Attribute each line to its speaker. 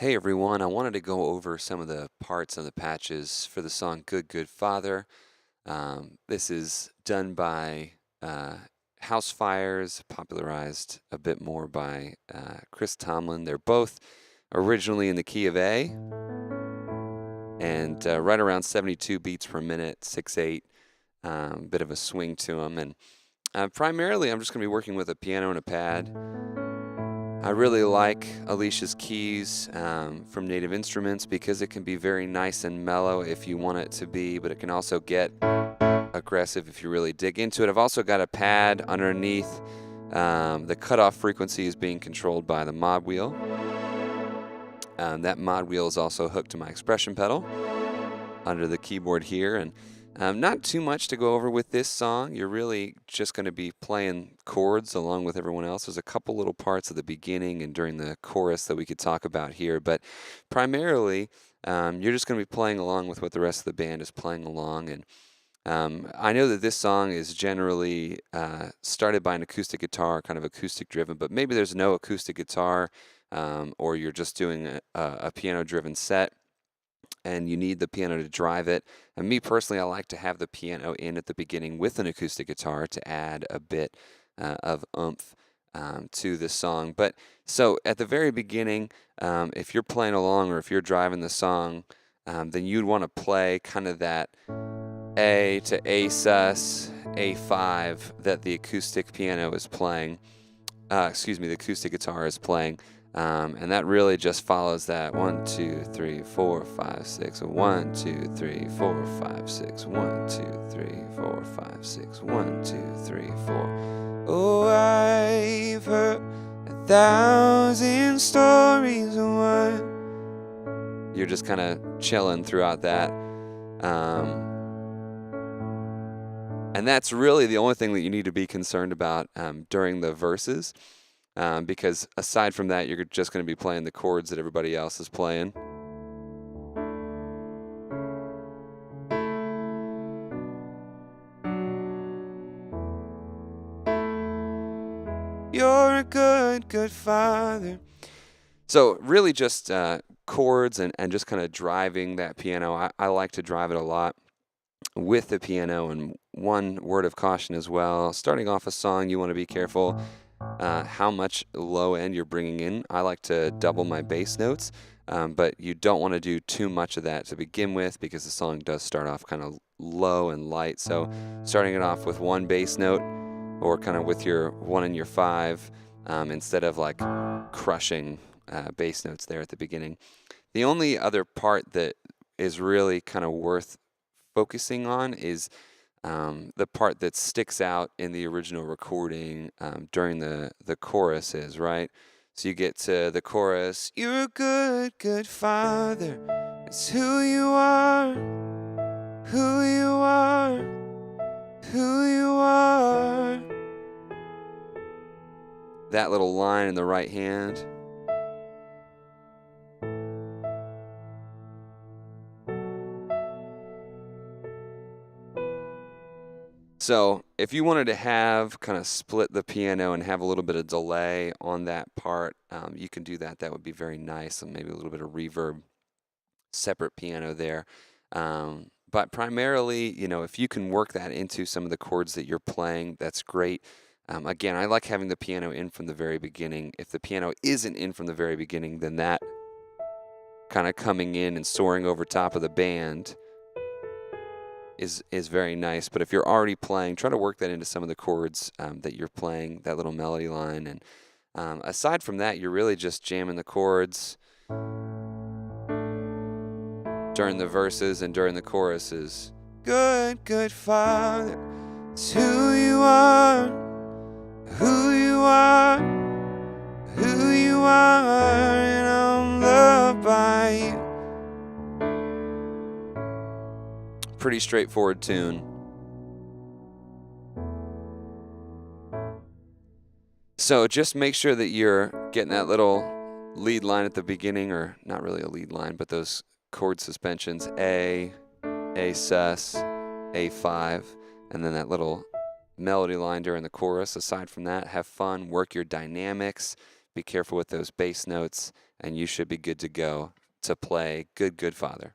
Speaker 1: Hey everyone, I wanted to go over some of the parts of the patches for the song Good Good Father. This is done by Housefires, popularized a bit more by Chris Tomlin. They're both originally in the key of A and right around 72 beats per minute, 6/8, bit of a swing to them. And primarily I'm just going to be working with a piano and a pad. I really like Alicia's keys from Native Instruments because it can be very nice and mellow if you want it to be, but it can also get aggressive if you really dig into it. I've also got a pad underneath. The cutoff frequency is being controlled by the mod wheel. That mod wheel is also hooked to my expression pedal under the keyboard here, and not too much to go over with this song. You're really just going to be playing chords along with everyone else. There's a couple little parts at the beginning and during the chorus that we could talk about here, but primarily you're just going to be playing along with what the rest of the band is playing along. And I know that this song is generally started by an acoustic guitar, kind of acoustic driven, but maybe there's no acoustic guitar or you're just doing a piano driven set and you need the piano to drive it. And me personally, I like to have the piano in at the beginning with an acoustic guitar to add a bit of oomph to the song. But so at the very beginning, if you're playing along or if you're driving the song, then you'd want to play kind of that A to A sus, A5 that the acoustic piano is playing. The acoustic guitar is playing. And that really just follows that 1, 2, 3, 4, 5, 6. 1, 2, 3, 4, 5, 6. 1, 2, 3, 4, 5, 6. 1, 2, 3, 4. Oh, I've heard 1,000 stories of what. You're just kind of chilling throughout that. And that's really the only thing that you need to be concerned about during the verses. Because aside from that, you're just going to be playing the chords that everybody else is playing. You're a good, good father. So really just chords and just kind of driving that piano. I like to drive it a lot with the piano. And one word of caution as well, starting off a song, you want to be careful how much low end you're bringing in. I like to double my bass notes, but you don't want to do too much of that to begin with because the song does start off kind of low and light. So starting it off with one bass note or kind of with your 1 and your 5 instead of like crushing bass notes there at the beginning. The only other part that is really kind of worth focusing on is the part that sticks out in the original recording during the choruses, right? So you get to the chorus, you're a good, good father. It's who you are, who you are, who you are. That little line in the right hand. So if you wanted to have kind of split the piano and have a little bit of delay on that part, you can do that. That would be very nice, and maybe a little bit of reverb, separate piano there. But primarily, if you can work that into some of the chords that you're playing, that's great. Again, I like having the piano in from the very beginning. If the piano isn't in from the very beginning, then that kind of coming in and soaring over top of the band is very nice. But if you're already playing, try to work that into some of the chords that you're playing, that little melody line. And aside from that, you're really just jamming the chords during the verses and during the choruses. Good, good father, it's who you are, who you are, who you are, and I'm loved by you. Pretty straightforward tune. So just make sure that you're getting that little lead line at the beginning, or not really a lead line, but those chord suspensions, A sus, A5, and then that little melody line during the chorus. Aside from that, have fun, work your dynamics, Be careful with those bass notes, and you should be good to go to play Good, Good Father.